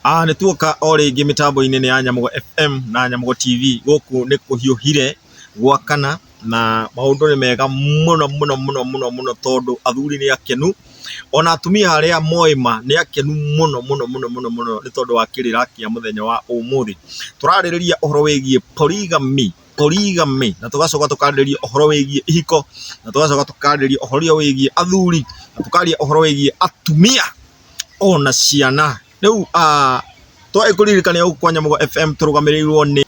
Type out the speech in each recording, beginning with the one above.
Nĩ tuoka o rĩngĩ mĩtambo-inĩ ya Nyamugo FM na Nyamugo TV. Gũkũ nĩ kũhiũhire gwakana na maũndũ nĩ mega mũno tondũ athuri nĩ akenu, ona atumia arĩa moima nĩ akenu mũno nĩ tondũ wa kĩrĩra kĩa mũthenya wa ũmũthĩ. Tũrarĩrĩria ũhoro wĩgiĩ polygamy na tugacoka tukarĩrĩria ũhoro wĩgiĩ ihiko, na tugacoka tukarĩrĩria ũhoro wĩgiĩ athuri, na tukarĩrĩria ũhoro wĩgiĩ atumia ona ciana. Rĩu twakũririkania gũkũ kwa Nyamugo FM tũrũgamĩrĩirwo nĩ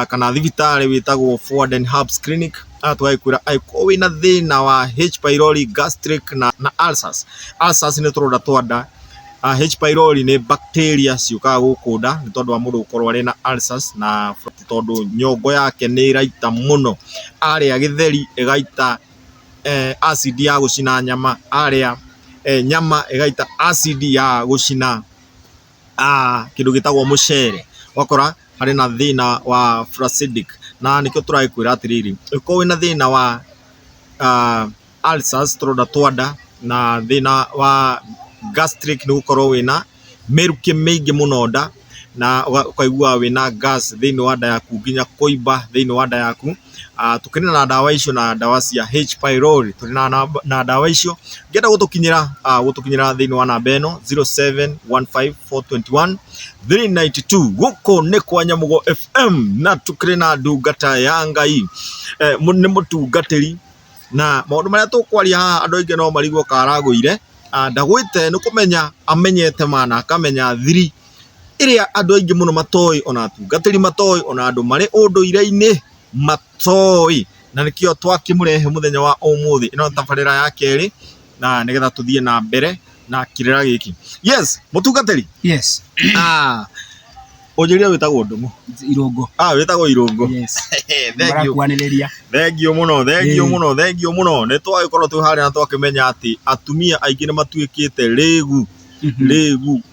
kana thibitarĩ wĩtagwo Forward and Herbs Clinic. Tũgagĩkwĩra angĩkorwo wĩna thĩna wa H pylori, gastric na ulcers. Ulcers nĩ tũronda twa nda. H pylori nĩ bacteria ciũkaga gũkũ nda nĩ tondũ wa mũndũ gũkorwo arĩ na ulcers, na tondũ nyongo yake nĩ ĩraita mũno, arĩa gĩtheri ĩgaita acid ya gũcina nyama, arĩa nyama ĩgaita acid ya gũcina kĩndũ gĩtagwo mũcere, wakora harĩ na thĩna wa flacidic. Na nĩkĩo tũragĩkwĩra atĩrĩrĩ, ũkorwo wĩna thĩna wa ulcers, tũronda twa nda, na thĩna wa gastric nĩ gũkorwo wĩna mĩrukĩ mĩingĩ mũno nda, na ũkaigua wĩna gas thĩinĩ wa nda yaku, nginya kũimba thĩinĩ wa nda yaku. Tũkĩrĩ na ndawa icio na ndawa cia H pylori, tũrĩ na ndawa icio. Ngĩenda gũtũkinyĩra thĩinĩ wa namba ĩno 0715421392. Gũkũ nĩ kwa Nyamugo FM na tũkĩrĩ na ndungata ya Ngai, nĩ mũtungatĩri, na maũndũ marĩa tũkwaria haha andũ aingĩ no marigwo karagũire. Ndagwĩte nĩ kũmenya amenyete mana akamenya thiri ĩrĩa andũ aingĩ mũno matoĩ, ona atungatĩri matoĩ, ona andũ marĩ ũndũire-inĩ matoĩ, na nĩkĩo twakĩmũrehe mũthenya wa ũmũthĩ. Ĩno tabarĩra ya kerĩ na nĩgetha tũthiĩ na mbere na kĩrĩra gĩkĩ. Yes, mũtungatĩri. Yes. Ũnjĩria wĩtagwo ndũng'ũ. Irũngũ. Wĩtagwo Irũngũ. Yes. Thengiũ mũno. Nĩ twagĩkorwo twĩ harĩa na twakĩmenya atĩ atumia aingĩ nĩ matuĩkĩte rĩgu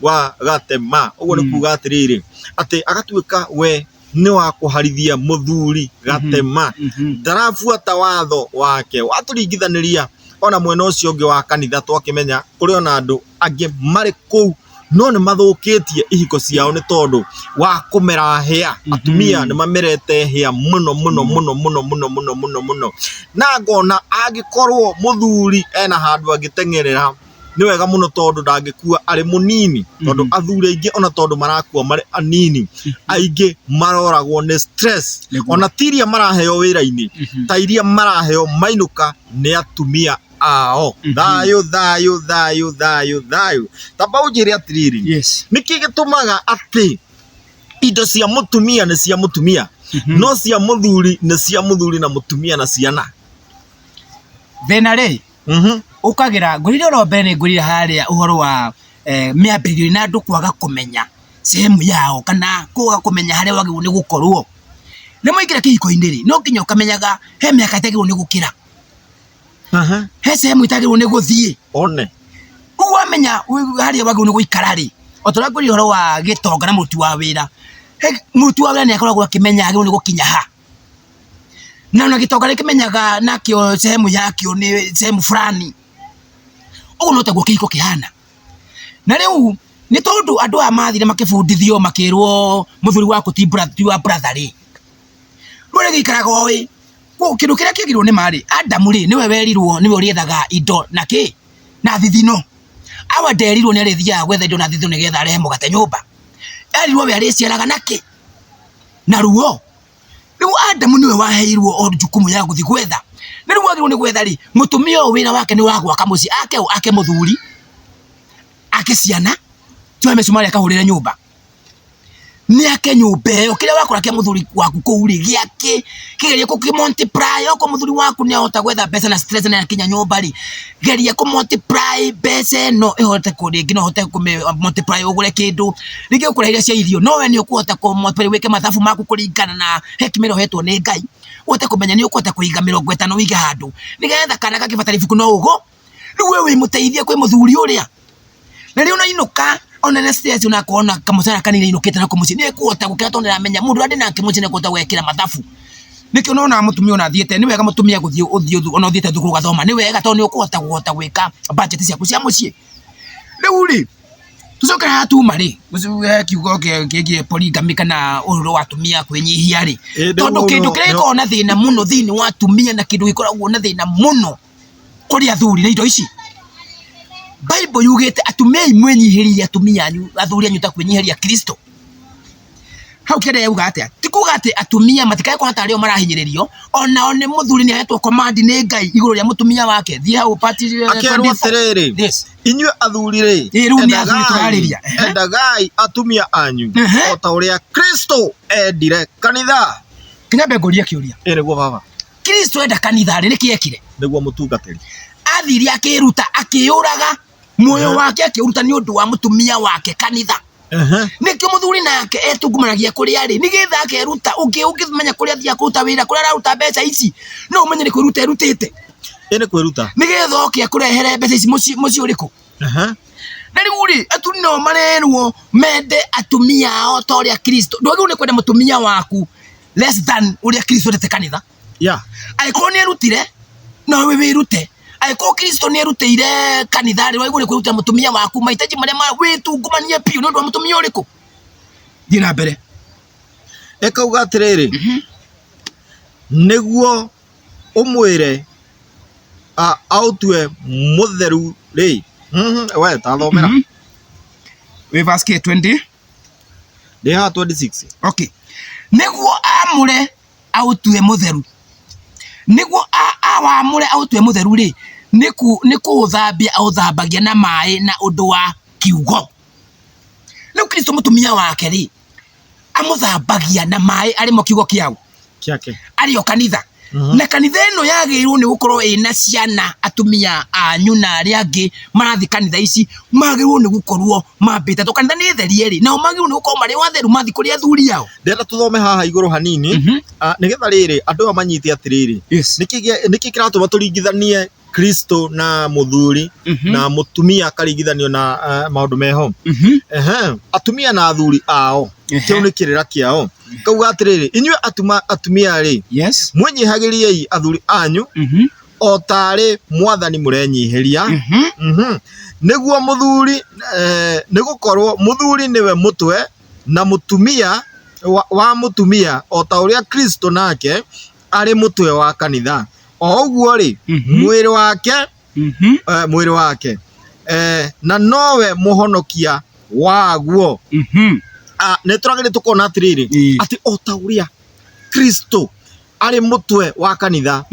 wa Gathemba. Ũguo nĩ kuuga atĩrĩrĩ, atĩ agatuĩka we nĩ wa kũharithia mũthuri Gathemba, ndarabuata watho wake. Watũringithanĩria ona mwena ũcio ũngĩ wa kanitha, twakĩmenya kũrĩ ona andũ angĩ marĩ kũu no nĩ mathũkĩtie ihiko ciao nĩ tondũ wa kũmera hĩa. Atumia nĩ mamerete hĩa mũno, na ngona angĩkorwo mũthuri ena handũ angĩteng'erera nĩ wega mũno tondũ ndangĩkua arĩ mũnini, tondũ athuri aingĩ ona tondũ marakua marĩ anini, aingĩ maroragwo nĩ stress, ona tiria maraheo wĩra-inĩ, ta iria maraheo mainũka nĩ atumia ao. Thayũ. Tamba ũnjĩre atĩrĩrĩ, nĩkĩ gĩtũmaga atĩ indo cia mũtumia nĩ cia mũtumia, no cia mũthuri nĩ cia mũthuri na mũtumia na ciana? Thĩna rĩ, ũkagĩra ngũrire oro mbere nĩ ngũrire harĩa ũhoro wa mĩambĩrĩrio na andũ kwaga kũmenya sehemu yao, kana kwaga kũmenya harĩa wagĩrĩirwo nĩ gũkorwo. Rĩmwe waingĩra kĩhiko-inĩ rĩ, no nginya ũkamenyaga he mĩaka ĩtagĩrĩirwo nĩ gũkĩra, he sehemu ĩtagĩrĩirwo nĩ gũthiĩ one. Ũguo wamenya harĩa wagĩrĩirwo nĩ gũikara rĩ, o ta ũrĩa ngũrire ũhoro wa gĩtonga na mũruti wa wĩra, mũruti wa wĩra nĩ akoragwo akĩmenya agĩrĩirwo nĩ gũkinya ha, na ona gĩtonga nĩkĩmenyaga nakĩo sehemu yakĩo nĩ sehemu fulani. Ũguo no taguo kĩhiko kĩhana. Na rĩu nĩ tondũ andũ aya mathire makĩbundithio makĩrwo mũthuri waku ti wa brother rĩ, rĩu gĩikaraga oĩ kĩndũ kĩrĩa kĩagĩrĩirwo nĩ marĩ. Adamu rĩ, nĩwe werirwo, nĩwe ũrĩethaga indo na kĩ na thithino. Awa nderirwo nĩ arĩthiaga gwetha indo na thithino nĩgetha arehe mũgate nyũmba. Erirwo we arĩciaraga na kĩ na ruo. Rĩu Adamu nĩwe waheirwo o jukumu ya gũthiĩ gwetha. Na rĩu wagĩrĩirwo nĩ gwetha rĩ, mũtumia ũyũ wĩra wake nĩ wa gwaka mũciĩ ake mũthuri ake ciana, tioe mĩcumarĩ akahũrĩre nyũmba, nĩ ake nyũmba ĩyo. Kĩrĩa wakora kĩa mũthuri waku kũu rĩ gĩake kĩgeria kũkĩmultiply. Okorwo mũthuri waku nĩ ahota gwetha mbeca na stress na yakinya nyũmba rĩ, geria kũmultiply mbeca ĩno ĩhote kũrĩngĩ, no ũhote kũmultiply ũgũre kĩndũ rĩngĩ ũkũra iria cia irio, no we nĩ ũkũhota kũmultiply wĩke mathabu maku kũringana na hekima ĩrĩa ũhetwo nĩ Ngai. Ũhote kũmenya nĩ ũkũhota kũiga 50 wĩige handũ nĩgetha kana gakĩbatara ibuku no ũgo, rĩu we wĩmũteithie kwĩ mũthuri ũrĩa. Na rĩu ũnainũka ona na stress unakuona kamũcara kanini inũkĩte na kũmũciĩ, nĩ ĩkũhota gũkĩra tondũ nĩramenya mũndũ arĩ nake mũciĩ nĩ kũhota gwĩkĩra mathabu. Nĩkĩo ũnaona mũtumia ona athiĩte, nĩ wega mũtumia gũthiĩ ona ũthiĩte thukuru gathoma, nĩ wega tondũ nĩ ũkũhota gwĩka budget ciaku cia mũciĩ. Rĩu rĩ Gucoka hatu mari kiugo kigie polygamy kana uhoro wa atumia kwenyihia ri tondu kindu kireko na thina muno thini wa atumia na kindu gikoragwo na thina muno kuri athuri na indo ici Bible yugite atumia imwenyihiria atumia anyu athuri anyu ta kwenyihiria Kristo hau kende yuga atia tikuga ati atumia matikae kwa tario marahinyiririo ona one muthuri ni ahetwo command ni Ngai iguru ria mutumia wake thie hau party akerwo tiriri inyue athuri ri endagai atumia anyu ota uria Kristo endire kanitha kinyambe ngoria kiuria niguo baba Kristo enda kanitha ri nikiekire niguo mutungatiri athiri akiruta akiuraga muoyo wake akiruta ni undu wa mutumia wake kanitha nikio muthuri nake etungumanagia kuri ari nigetha akeruta ukimenya kuri athia kuruta wira kuri aruta mbeca ici no umenye ni kwiruta erutite ene kwiruta nigetha okia kurehere mbeca ici muci uriku na riu aturi no marerwo mende atumia ao ta uria Kristo ndwagirwo ni kwenda mutumia waku less than uria Kristo ndete kanitha aiko ni erutire no we wirute aiko Kristo ni erutire kanitha ri waigure kwiruta mutumia waku maitaji maria witungumanie piu no ndo mutumia uriku dina mbere ekauga atiriri niguo umwire autwe mutheru ri we tathomera we verse 20 they are 26 okay niguo amure autwe mutheru niguo awamure autwe mutheru ri niku uthambia authambagia na mai na undu wa kiugo riu Kristo mutumia wake ri amuthambagia na mai ari mo kiugo kiao kiake ari o kanitha na kanitha ino yagirwo ni gukorwo ina ciana atumia anyu na ari angi marathi kanitha ici magirwo ni gukorwo mambite to kanitha ni therie ri nao magirwo ni gukorwo mari watheru mathi kuri athuri yao ndenda tuthome haha iguru hanini nigetha riri andu amanyite atiriri niki kiratuma turingithanie Kristo na muthuri na mutumia karingithanio na maundu meho atumia na athuri ao kiu ni kirira kiao kauga atiriri inyue atumia ri mwenyihagiriei athuri anyu otari mwathani murenyihiria niguo muthuri nigukorwo muthuri niwe mutwe na mutumia wa mutumia ota uria Kristo nake ari mutwe wa kanitha oguo ri mwiri wake na nowe muhonokia waguo ne turagire tukona atiriri ati ota uria Kristo ari mutwe wa kanitha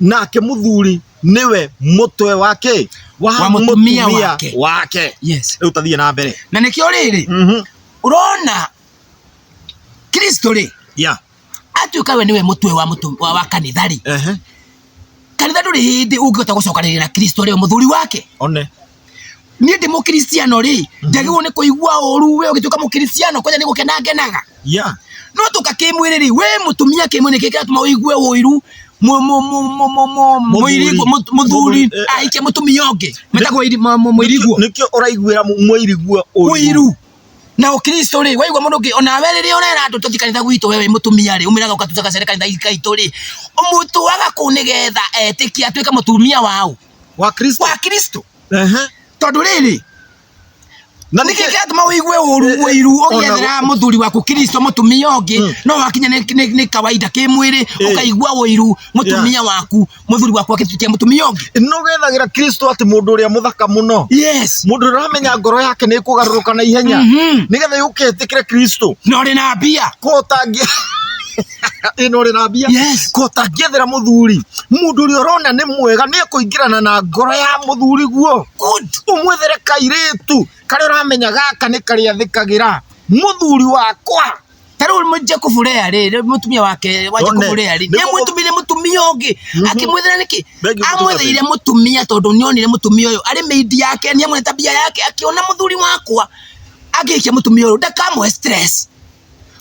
nake muthuri niwe mutwe wake wa mutumia wake utathie na mbere na nikio riri urona Kristo ri atuika we niwe mutwe wa kanitha ri kanitha nduri hindi ungihota gucokanirira na Kristo ri muthuri wake one ni ndi mukristiano ri ndagirwo ni kuigua oru we ugituka mukristiano kwanja ni gukenagenaga no tukakimwire ri we mutumia kimwene kikira tuma uigue uiru muthuri aike mutumia onge metagwo muiriguo nikio uraiguira muiriguo uiru na Kristo ri waigua mundu ngi ona we riri urera andu tuthikanitha gwitu wewe mutumia ri umiraga ukatuca gacere kanitha ikaitu ri umutu waga kunigetha etikia twika mutumia wao wa Kristo tondu riri na nikikira tuma uigue uiru ugethera muthuri waku Kristo mutumia ongi no wakinya ni kawaida kimwiri ukaigua uiru mutumia waku muthuri waku akitukia mutumia ongi no gethagira Kristo ati mundu uria muthaka muno mundu uramenya ngoro yake ni kugaruruka na ihenya nigetha yuketikire Kristo no ri na mbia kotangia ino ri na mbia kotangiethera muthuri mundu uria urona ni mwega ni kuingirana na ngoro ya muthuri guo umwethere kairitu kare uramenya gaka ni kari athikagira muthuri wakwa taru muje kufurea ri mutumia wake waje kufurea ri ni mutumia ongi akimwethera niki amwetheire mutumia tondu nionire mutumia uyu ari meidi yake ni amwe tabia yake akiona muthuri wakwa agikia mutumia uyu ndakamwe stress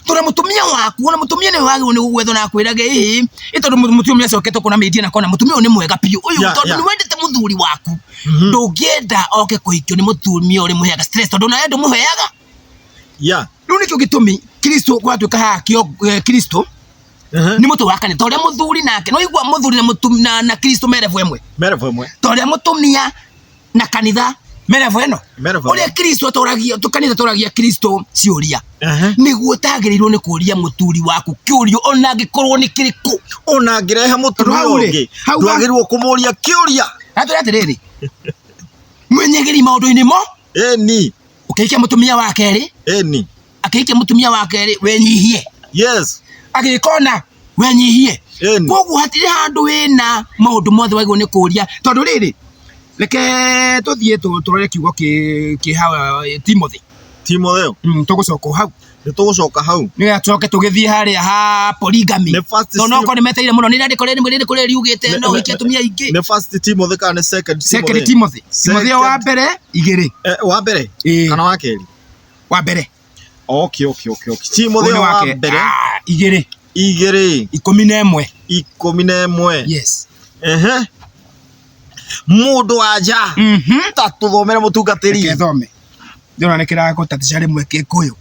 tora mutumia waku ona mutumia ni wagirwo ni gugwetho na kwirage tondu mutumia acokete kuna meidi na kona mutumia uyu ni mwega piu uyu tondu ni wendete muthuri waku ndungienda oke kuhikio ni mutumia uri muheaga stress tondu na endo muheaga riu nikio gitumi Kristo gwatuika hakio Kristo ni mutu wakane toria muthuri nake no igwa muthuri na Kristo merevu emwe merevu emwe toria mutumia na kanitha Merevo eno. Ule Kristo atoragia tukanitha toragia Kristo ciuria. Niguo tagirirwo ni kuria muturi waku kiurio ona ngikorwo ni kiriku. Ona ngirehe muturi ungi. Ndwagirwo kumuria kiuria. Aturi atiriri. Mwenyegeri maundu-ini mo. Eni. Ukiikia mutumia wa keri. Eni. Akiikia mutumia wa keri wenyihie. Yes. Agikona wenyihie. Koguo hatire handu wina maundu mothe waigo ni kuria. Tondu riri reke tuthie turore kiugo ki hawa Timothy. Timotheo. Tugucoka hau. Ni tugucoka hau. Ni atoke tugithie haria ha polygamy. No ko ni meteire muno ni ndiko kuri riugite no wikia tumia ingi. Ni first Timothy kana second Timothy. Second Timothy. Timothy wa mbere igiri. Wa mbere kana wa keri. Wa mbere. Okay. Timothy wa mbere igiri. 11. Yes. Mundu aja. Tatuthomere mutungatiri. Kethome. Ndona nekira ko taticare mwe Gikuyu.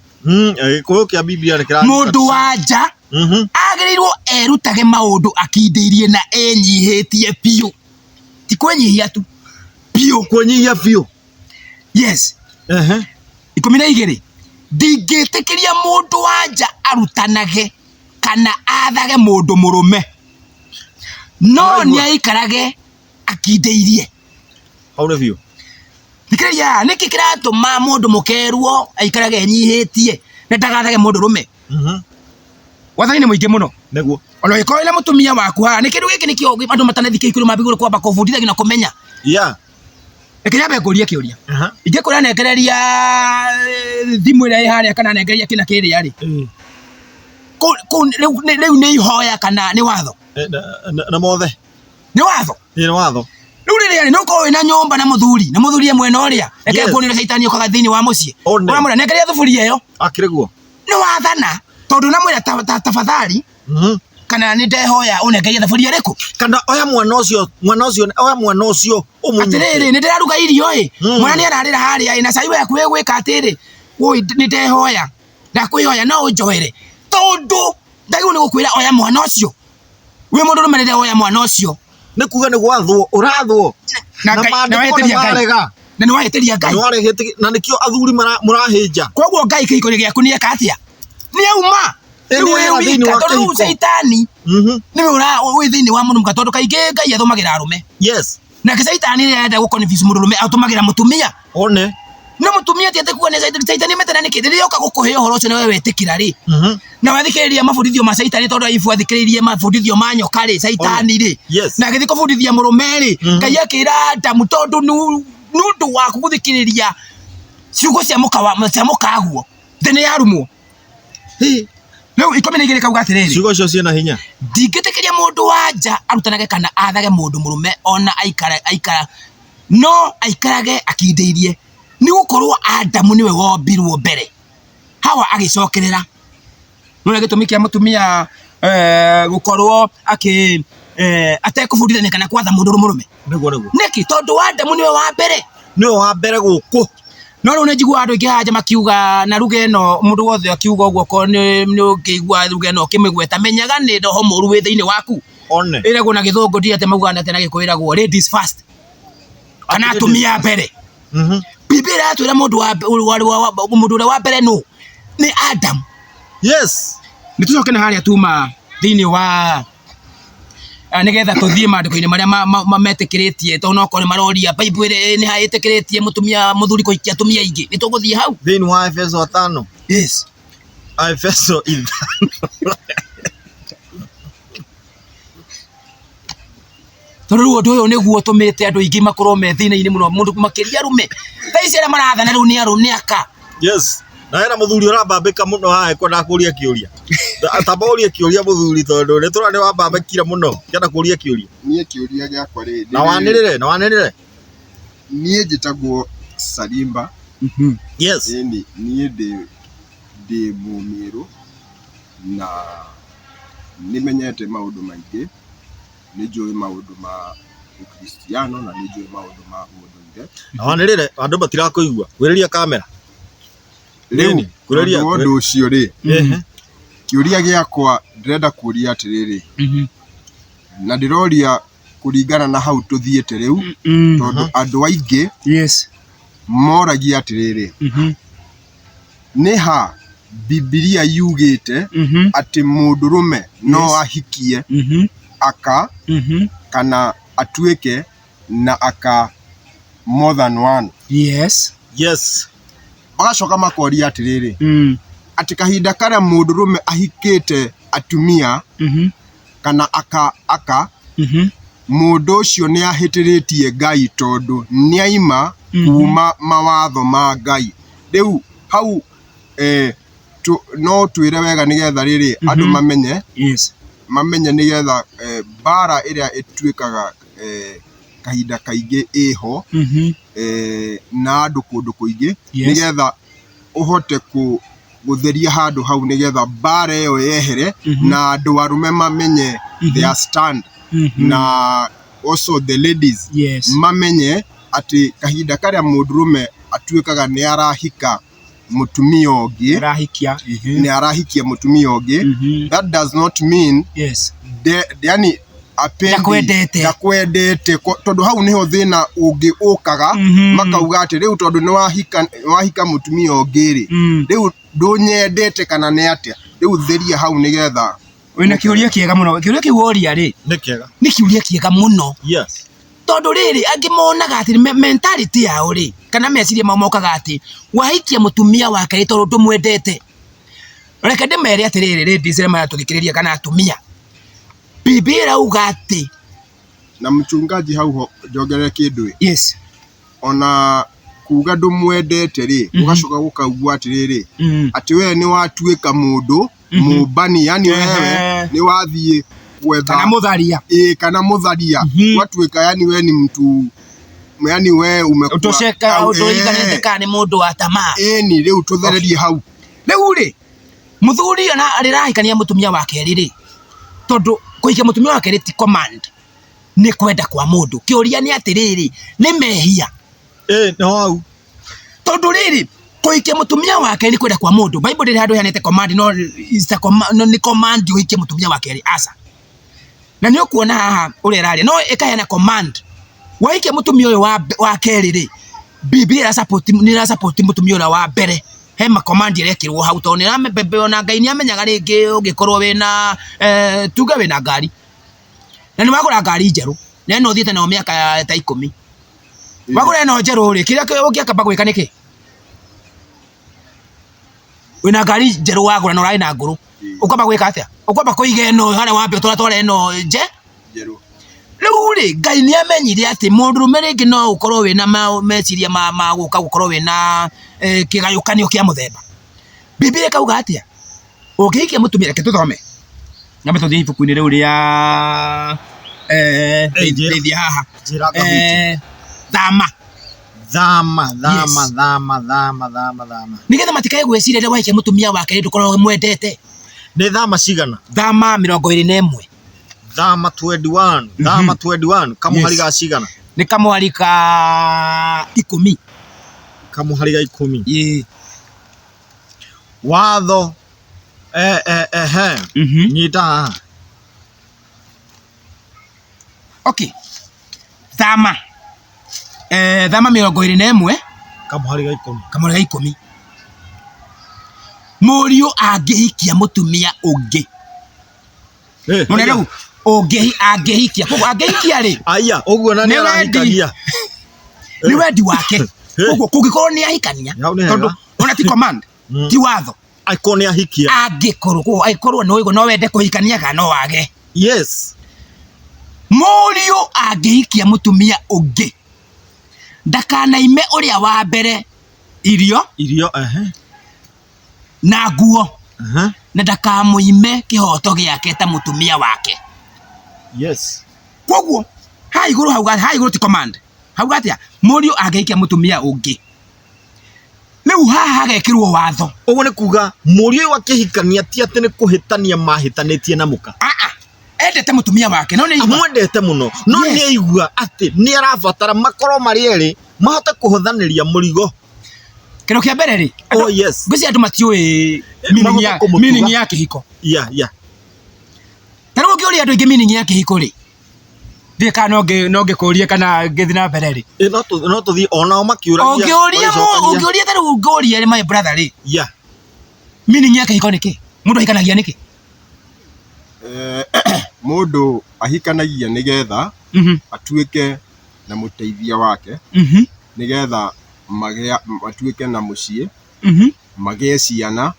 Gikuyu kia Biblia nekira. Mundu aja. Agirirwo erutage maundu akindeirie na enyihitie piu. Ti kwenyihia tu. Piu. Kwenyihia piu. Yes. 12. Ndingitikiria mundu aja arutanage kana athage mundu murume. No ni aikarage akindeirie. Hauna view. Nikiria niki kiratuma mundu mukerwo aikarage enyihitie na ndagathage mundu rume. Wathani muingi muno. Neguo. Ono ikoile mutumia waku ha ni kindu giki nikio andu matanathike ikuru mabiguru kwamba kufundithia na kumenya. Yeah. Ekinya kuria kiuria. Inge kuria nekereria thimu ira iharia kana nekereria kina kiri yari. Leu ni ihoya kana ni watho. Na mothe. Ni watho. Ni watho. Ruri no ko wina nyomba na muthuri ye mwena uria eke kuonira shaitani yokaga thini wa mucii ora mura nekeria thuburia yo akiriguo ni wathana tondu na mwira tafadhali kana ni ndehoya unekeria thuburia riku kana oya mwana ucio atiriri ni ndiraruga irio mwana ni ararira haria ina cai we gwika atiri oi ni ndehoya ndakwihoya no unjohere tondu ndagiu ni gukwira oya mwana ucio we mundu rumenere oya mwana ucio ni kuga ni gwathwo urathwo na waheteria ngai na nikio athuri murahinja koguo ngai kiko giaku ni ekatia ni auma ni tondu shaitani ni we thini wa mundu mkatondu kaingi ngai athumagira arume. Yes. Na shaitani ni enda gukonfuse mundu rume atumagira mutumia one na mutumia tiete kuwa ni shaitani metana ni kidi yoka gukuhe uhoro ucio nawe wetikira ri na wathikiriria mabudithio ma shaitani tondu ifu athikiririe mabudithio ma nyoka ri shaitani ri na githi kubudithia murume ri ngai akira Adamu tondu nundu waku guthikiriria ciugo cia mukaguo thini yarumwo leu 12 kauga atiriri ciugo cio ciena hinya ndingitikiria mundu wanja arutanage kana athage mundu murume ona aikara no aikarage akindeirie ni gukorwo Adamu niwe wombirwo mbere Hawa agicokerera none gitumikia mutumia gukorwo atekubudithania kana kwatha mundu murume niguo niki tondu Adamu niwe wa mbere guku no riu njigua andu ingi haja makiuga na ruga eno mundu wothe akiuga uguo ko ni ukigua ruga eno kimigweta menyaga ni ndoho muru wi thiini waku one irego na githungu ndi ate maugana ate na gikuiragwo ladies first kana atumia mbere Biblia atwira mundu wa mbere no ni Adam. Yes. Nitucoke na haria tuma thiini wa nigetha tuthie mandiko-ini maria metikiritie to no ko maroria Bible ni haetikiritie mutumia muthuri kuikia atumia ingi nituguthie hau thiini wa Efeso 5. Yes. Efeso 5. Tondu undu uyu niguo tumite andu ingi makorwo me thiini-ini muno mundu makiria rume thaici ara marathana riu ni aruniaka. Yes. Na era muthuri urambambika muno hae kwenda kuria kiuria ataboria kiuria muthuri tondu ni turane wambambikira muno kienda kuria kiuria nie kiuria giakwa ri na wanirire nie njitagwo Salimba. Yes. Nie ndi mumiru na nimenyete maundu maingi ni njui maundu ma Ukristiano na ni njui maundu ma unduire na wanirire andu batirakuigua wiriria kamera riu kureria undu ucio ri kiuria giakwa ndirenda kuria atiriri na ndiroria kuringana na hau tuthiete riu tondu andu aingi yes moragia atiriri niha Biblia yugite ati mundurume no ahikie aka kana atuike na aka more than one. Yes. Bagacoka makoria atiriri ati kahinda karia mundurume ahikite atumia kana aka mundu ucio ni ahitiritie Ngai tondu niaima kuma mawatho ma Ngai. Riu hau no twire wega nigetha riri andu mamenye mamenye nigetha bara iria ituikaga kahinda kaingi iho na andu kundu kuingi nigetha uhote gutheria handu hau nigetha bara iyo yehere na andu arume mamenye their stand na also the ladies mamenye ati kahinda karia mundurume atuikaga ni arahika mutumia ongi ni arahikia mutumia ongi. That does not mean yani akwendete tondu hau niho thina ungi ukaga makauga ati riu tondu ni wahika mutumia ongi ri riu ndunyendete kana ni atia riu theria hau nigetha wina kiuria kiega muno. Kiuria kiu woria ri ni kiuria kiega muno tondu riri angimonaga ati mentality yao ri kana meciria mokaga ati wahikia mutumia wake ri tondu ndumwendete. Reke ndimere ati riri ladies ria maratugikiriria kana atumia Biblia irauga ati na mchungaji hau jogere kindu ona kuga ndumwendete ri ugacoka gukaugwa ati riri ati we ni watuika mundu mubani yani wewe ni wathie wetha kana mutharia kana mutharia watuika yani we ni mtu yani we umekuwa utosheka utoiganete kana mundu wa tamaa ni riu tuthererie hau riu ri muthuri ona arirahikania mutumia wake riri tondu kuikia mutumia wake ti command ni kwenda kwa mundu. Kiuria ni atiriri ni mehia no au tondu riri kuikia mutumia wake ni kwenda kwa mundu. Bible ndiri handu hanete command no ni command uikie mutumia wake ri asa na ni ukuona haha uri raria no ikahena command waikie mutumia uyu wa keri ri Biblia ni support mutumia uyu wa mbere. Hema command irekirwo hau tondu ni ramebebe ona Ngai ni amenyaga ringi ungikorwo wina tuga wina ngari na ni wagura ngari njeru na no thiete na miaka ta 10 wagura no njeru ri kiria ungiakamba gwika niki wina ngari njeru wagura no rai na nguru ukamba gwika atia ukamba kuiga eno haria wambe twatwara eno njeru riu ri Ngai ni amenyire ati mundurume ringi no ukorwo wina meciria ma gukorwo wina kigayukanio kia muthemba. Biblia kauga atia ungiikia mutumia reke tuthome nyambe tuthie ibuku-ini riu ria thia haha thama nigetha matikae gwiciria ria waikia mutumia wake ri ndukorwo mwendete. Ni thama cigana? Thama 21 thama 21 kamuhari ga cigana? Ni kamuhari ka 10 kamuhari ga 10 watho nyita okay thama 21 kamuhari ga 10 Muriu angihikia mutumia ungi mune riu angihikia koguo angihikia ri aya uguo na ni arahikania ni wendi wake koguo kungikorwo ni ahikania tondu ona ti command ti watho aiko ni ahikia angikorwo no wende kuhikania kana no wage. Muriu angihikia mutumia ungi ndakanaime uria wa mbere irio na nguo na ndakamuime kihoto giake ta mutumia wake. Koguo hai iguru ti command hauga atia muriu angihikia mutumia ungi riu haha hagekirwo watho. Uguo ni kuga muriu akihikania ti ati ni kuhitania mahitanitie na muka endete mutumia wake no ni amwendete muno no ni aigua ati ni arabatara makorwo mari eri mahote kuhuthaniria murigo. Kero kia mbere ri ngwisi andu matiui meaning ya kihiko. Tariu ngiuria andu ingi meaning ya kihiko ri Ndika no ngikurie kana ngithi na mbere ri. No tuthi ona makiuragia. Ungiuria taru ngoria my brother ri. Yeah. Meaning yake iko niki? Mundu ahikanagia niki? Mundu ahikanagia nigetha atuike na muteithia wake. Nigetha matuike na mucie. Magĩe ciana.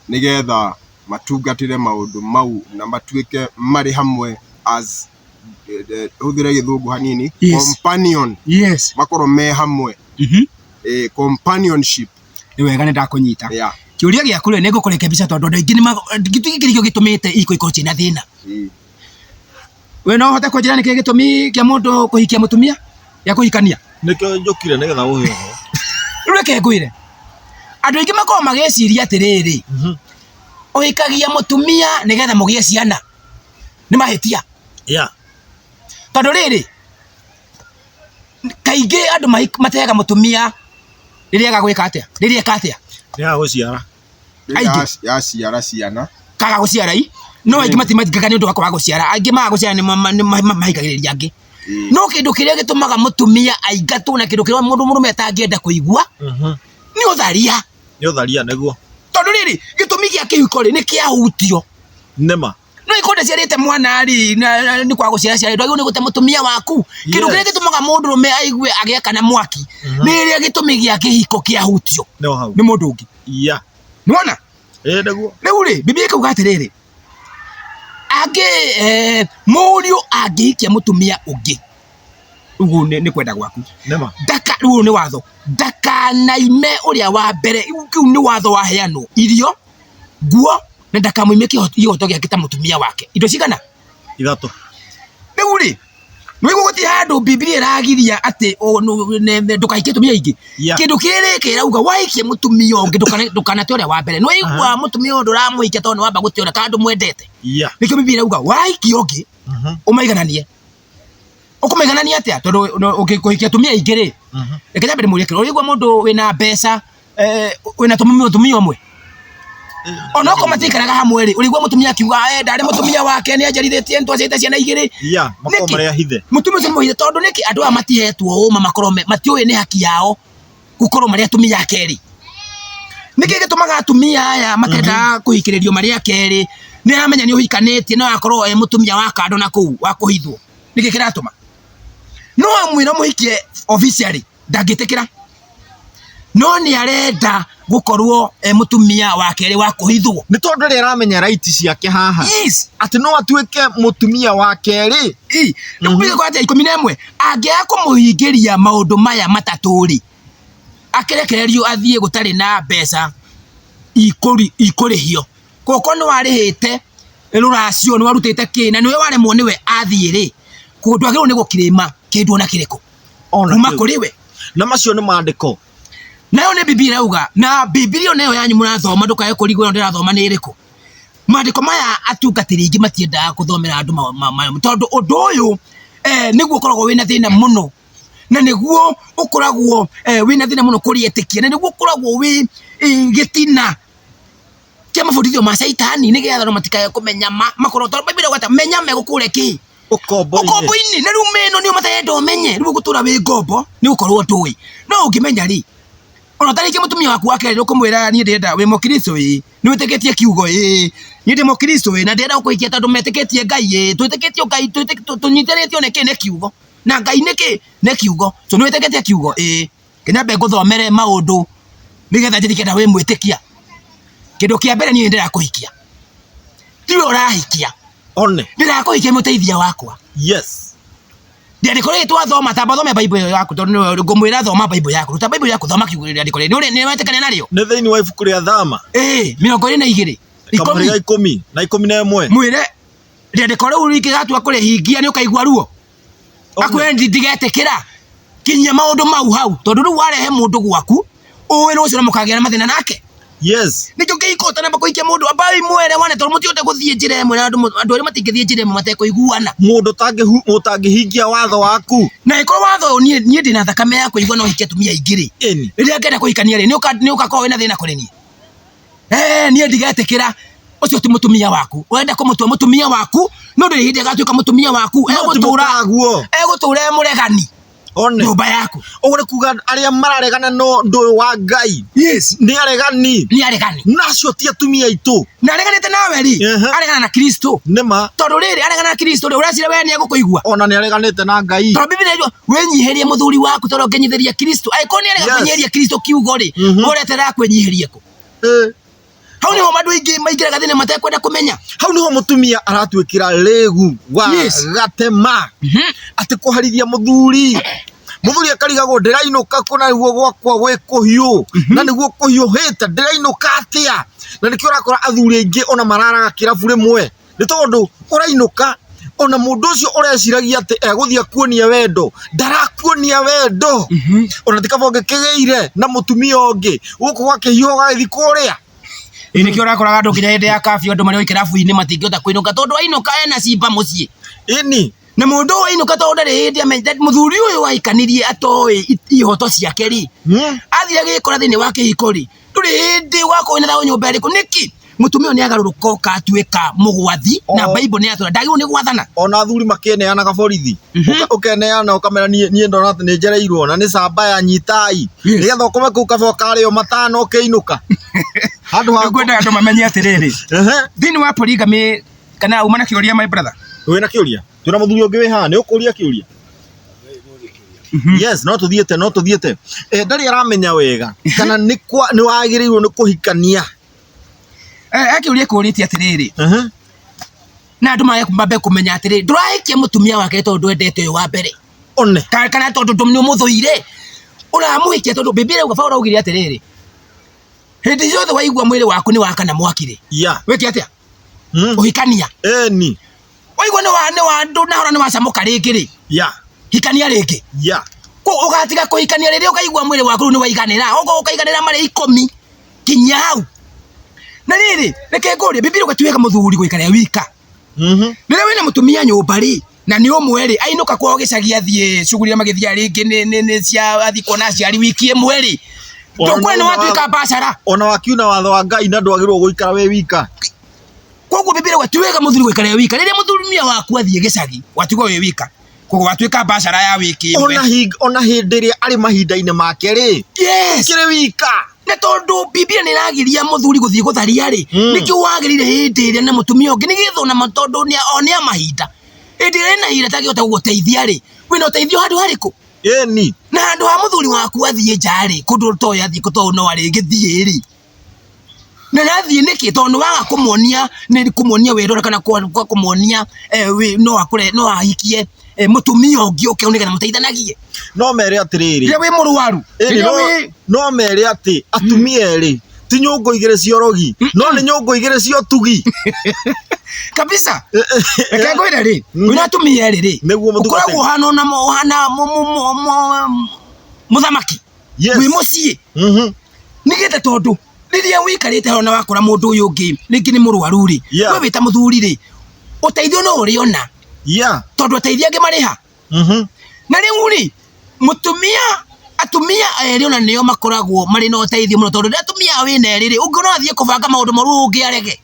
Nigetha matungatire maundu mau na matuike mari hamwe as uthire githungu hanini. Companion. Yes. Makoro me hamwe. Companionship. Ni wega ni ndakunyita. Yeah. Kiuria giaku ri nigukureke bica tondu ndu ingi ni gitugikirikio gitumite iko china thina. We no hote kujira niki gitumi kia mundu kuhikia mutumia ya kuhikania. Nikio njukire nigetha uhe ho. Reke ngwire. Andu ingi makoro mageciria atiriri. Uhikagia mutumia nigetha mugie ciana. Ni mahitia. Yeah. Tondu riri kaingi andu mateaga mutumia riria gagwika atia riria katia ya guciara ya ciara ciana kaga guciara no ingi matimathikaga ni undu wa guciara angi maguciara ni mahikagiriria angi no kindu kiria gitumaga mutumia aingatwo na kindu kiria mundu murume atangienda kuigua ni utharia niguo tondu riri gitumi gia kihiko ri ni kiahutio nema no ikonde ciarite mwana ri ni kwa guciara ciara ndu ni gute mutumia waku kindu kiria gitumaga mundu rume aigue agiaka na mwaki ni ria gitumi gia kihiko kiahutio no hau ni mundu ungi ya nona niguo riu ri bibi kauga atiriri angi muriu angihikia mutumia ungi ugu ni kwenda gwaku nema riu ni watho ndakanaime uria wa mbere kiu ni watho wa heano irio nguo na ndakamuime ihoto giake ta mutumia wake indo cigana 3 riu ri Nwigo guti handu Biblia iragiria ati ndukahikie tumia ingi kindu kiri kirauga waikie mutumia ungi ndukanate uria wa mbere nwiigua mutumia undu uramuhikia tondu wamba gutiona kandu mwendete nikio Biblia irauga waikie ungi umaigananie ukumaiganania atia tondu ukikuhikia tumia ingi ri reke nyambe murie kiro urigua mundu wina mbeca wina tumia umwe ona ko matikaraga hamwe ri urigwa mutumia akiuga ndari mutumia wake ni anjarithetie ntwacite ciana igiri makoma ria hithe mutumia ucio muhithe tondu niki andu aya matihetwo uma makorome matiuye ni haki yao gukorwo maria atumia akeri niki gitumaga atumia aya makenda kuhikiririo maria akeri ni amenya ni uhikanetie no akorwo mutumia wa kando na kuu wa kuhithwo niki kiratuma no amwira muhikie officially ndagitikira no ni arenda gukorwo mutumia wake ri wa kuhithwo ni tondu ri aramenya right ciake haha ati no atuike mutumia wake ri nikubiga kwa ati 11 angia kumuhingiria maundu maya matatu ri akirekererio athie gutari na mbeca ikurihio koko no warihite ruracio no warutite kina niwe waremwo niwe athie ri kundu agirwo ni gukirima kindu na kiriko kuma kuriwe na macio ni maandiko nayo ni Biblia irauga na Biblia nayo yanyu murathoma ndukae kurigwo na ndirathoma ni iriku maandiko maya atungatiri ingi matiendaga kuthomera andu tondu undu uyu niguo ukoragwo wina thina muno na niguo ukoragwo wina thina muno kurietikia na niguo ukoragwo wi gitina kia mabudithio ma saitani nigetha no matikae kumenya makorwo tondu Biblia gwata menya megukure ki ukombo-ini na riu meno ni matayenda umenye riu gutura wi ngombo ni ukorwo ndui no ungimenya ri ona tariki mutumia waku wake ukumwira ni ndenda wi mukristo ni witeketie kiugo ni ndi mukristo na ndenda kuikia tondu metiketie Ngai twiteketie Ngai tunyitheretio niki ne kiugo na Ngai niki ne kiugo so ni witeketie kiugo kinyambe nguthomere maundu nigetha njirikenda wi mwitikia kindu kia mbere ni ndenda kuhikia tiwe urahikia one ndenda kuhikia muteithia wakwa ndiandiko ri twathoma tamba thome Bible yaku tondu ngumwira thoma Bible yaku ruta Bible yaku thoma kiugo ndiandiko ri ni wetekane nario ni thiini wa ibuku ria thama 22 10 na 11 mwire ndiandiko riu rikigatua kurihingia ni ukaigua ruo akwe ndigetekera kinya maundu mau hau tondu riu warehe mundu gwaku uwe no ucio mukagia na mathina nake nikio kiikota na bakuikia mundu abai mwere wane tondu mutiote guthie njira imwe na andu ari matingithie njira imwe matekuiguana mundu utangihingia watho waku na iko watho nie ndina thakame ya kuigua no hikia tumia ingiri riria ngenda kuhikania ri ni ukakorwo wina thina kuri nie nie ndigetikira ucio ti mutumia waku wenda kumutua mutumia waku no ndiri hindi agatuika mutumia waku egutura muregani one nyumba yaku ogore kuga aria mararegana no ndu wa Ngai yes ni aregani nacio ti atumia itu na areganite nawe ri aregana na Kristo nima tondu riri aregana na Kristo ri uracira we ni egukuigua ona ni areganite na Ngai tondu Biblia ĩyo wenyiherie muthuri waku tondu ngenyitheria Kristo aiko ni arega kwenyeria Kristo kiugo ri uretera kwenyiheria ku hau niho mandu aingi maingiraga thina matekwenda kumenya hau niho mutumia aratwikira regu wa gatema ati kuharithia muthuri akarigagwo ndirainuka kuna niguo gwakwa gwe kuhiu na niguo kuhiuhite ndirainuka atia na nikio urakora athuri aingi ona mararaga kirabu rimwe ni tondu urainuka ona mundu ucio ureciragia ati eguthia kuonia wendo ndarakuonia wendo ona tikabonge kigeire na mutumia ungi guku gwake hiu gathi kuria ini kio urakora andu kinya hindi ya kafio andu mari kirabu-ini matingiota kuinuka tondu ainuka ena cimba mucii ini na mundu ainuka tondu ndari hindi amenyete muthuri uyu waikanirie atoi ihoto ciake ri athire gikora thiini wa kihiko ri nduri hindi wakwina thaũ nyumba iriku niki mutumia ni agaruruka ukatuika mugwathi na Bible ni atura ndagirwo ni gwathana ona athuri makeneanaga borithi ukeneana ukamera nie ndona ati ni njereirwo na ni camba ya nyitai nigetha ukome kuu kaba ukarĩo matano ukiinuka handu ha ngwenda andu mamenye atiriri thiini wa polygamy kana uma na kiuria my brother wina kiuria tuna muthuri ungi wi haha ni ukuria kiuria yes no tuthiete ndari aramenya wega kana ni wagirirwo ni kuhikania akiuria kuritie atiriri na andu mambe kumenya atiriri nduraikia mutumia wake tondu endete uyu wa mbere one kana tondu ndu muthuire uramuhikia tondu Biblia uga Paulo augire atiriri hindi ciothe waigua mwiri waku ni wakana mwakire wiki atia uhikania ni waigua ni wa ndu na hora ni wacamuka ringi ri hikania ringi ko ugatiga kuhikania riri ukaigua mwiri waku ni waiganira ukaiganira mari 10 kinya hau na riri reke nguri Biblia ugatuika muthuri guikaria wika rire wina mutumia nyumba ri na ni umwe ri ainuka kwao gicagi athie shughuli magithia ringi ni cia athi kona aciari wiki imwe ri ndukwena watuika basara ona wakiuna watho wa Ngai na ndwagirwo guikara we wika koguo Biblia ugatuika muthuri guikaria wika rire muthurumia waku athie gicagi watigwo we wika koguo watuika basara ya wiki imwe ona hindi ri ari mahinda-ini make ri kire wika na tondu Biblia ni ragiria muthuri guthie gutharia ri nikio wagirire hindi ri na mutumia ungi nigitho na matondu ni onia mahinda hindi ri na hira tagiota guteithia ri wina uteithio handu hariku ni na handu ha muthuri waku athie njari kundu toya athie kuto no ari githie ri na nathie niki tondu waga kumuonia ni kumuonia wero kana kwa kumuonia no akure no ahikie mutumia ungi uke unigetha muteithanagie no mere atiriri ria wi muruaru no mere ati atumia eri ti nyungu igire ciorogi no ni nyungu igire cio tugi kabisa reke ngwire ri wina atumia eri ri ukoragwo hana muthamaki wi mucii nigete tondu riria wikarite hona wakora mundu uyu ungi ringi ni muruaru ri we wita muthuri ri uteithio no uriona tondu ateithia angi mariha na riu ri atumia eri ona nio makoragwo mari no uteithio muno tondu atumia wina eri ri ungi no athie kubanga maundu maru ungi arege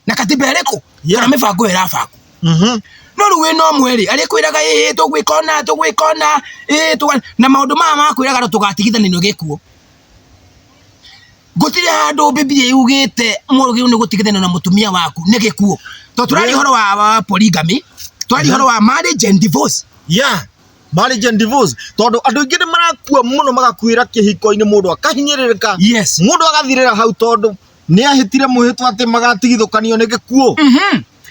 na katiba iriku kana mibango irabango no riu wina umwe ri ari kwiraga tugwikona na maundu mama makwiraga tugatigithanio gikuo gutire handu Biblia yugite murugiru ni gutigithana na mutumia waku ni gikuo to turari horo wa polygamy turari horo wa marriage and divorce marriage and divorce tondu andu ingi ni marakua muno magakwira kihiko-ini mundu akahinyiririka mundu agathirira hau tondu ni ahitire muhitwa ati magatigithukanio ni gikuo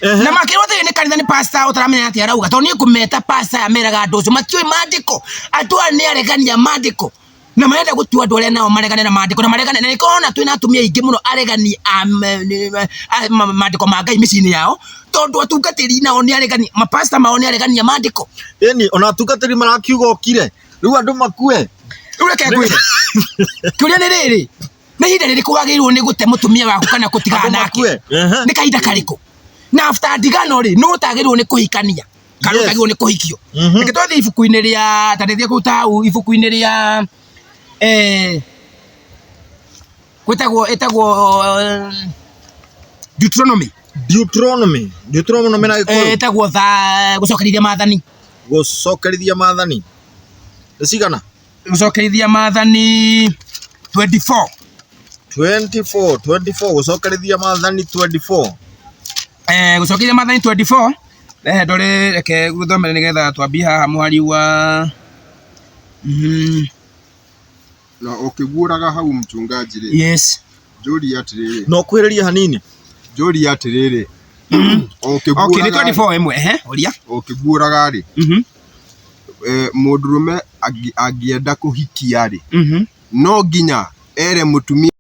na makirwo ni kanitha ni pastor utaramenya ati arauga tondu ni kumeta pastor ameraga andu ucio matioi mandiko atua ni aregania mandiko na maenda gutua andu aria nao maregane na mandiko na maregane na nikona twina atumia ingi muno aregani mandiko ma Ngai micini yao tondu atungatiri nao ni aregani mapasta mao ni aregani ya mandiko ona atungatiri marakiuga okire riu andu makue riu reke ngwire kiuria ni riri ni hinda riri kwagirwo ni gute mutumia waku kana gutigana nake ni kahinda kariku na after ndigano ri no utagirwo ni kuhikania kana utagirwo ni kuhikio reke twathie ibuku-ini ria tarithia kutau ibuku-ini ria etagwo Deuteronomy na Gikuyu etagwo gucokerithia maathani nĩ cigana gucokerithia maathani 24 gucokerithia maathani 24 gucokerithia maathani 24 ndore reke guthomere nigetha twambie haha muhari wa na ukiguuraga hau mchungaji rĩ yes njũria atirĩrĩ no kwĩrĩria hanini njũria atirĩrĩ okay ni 24 imwe uria ukiguuraga rĩ mũndũrũme angĩenda kũhikia rĩ no nginya ere mũtumia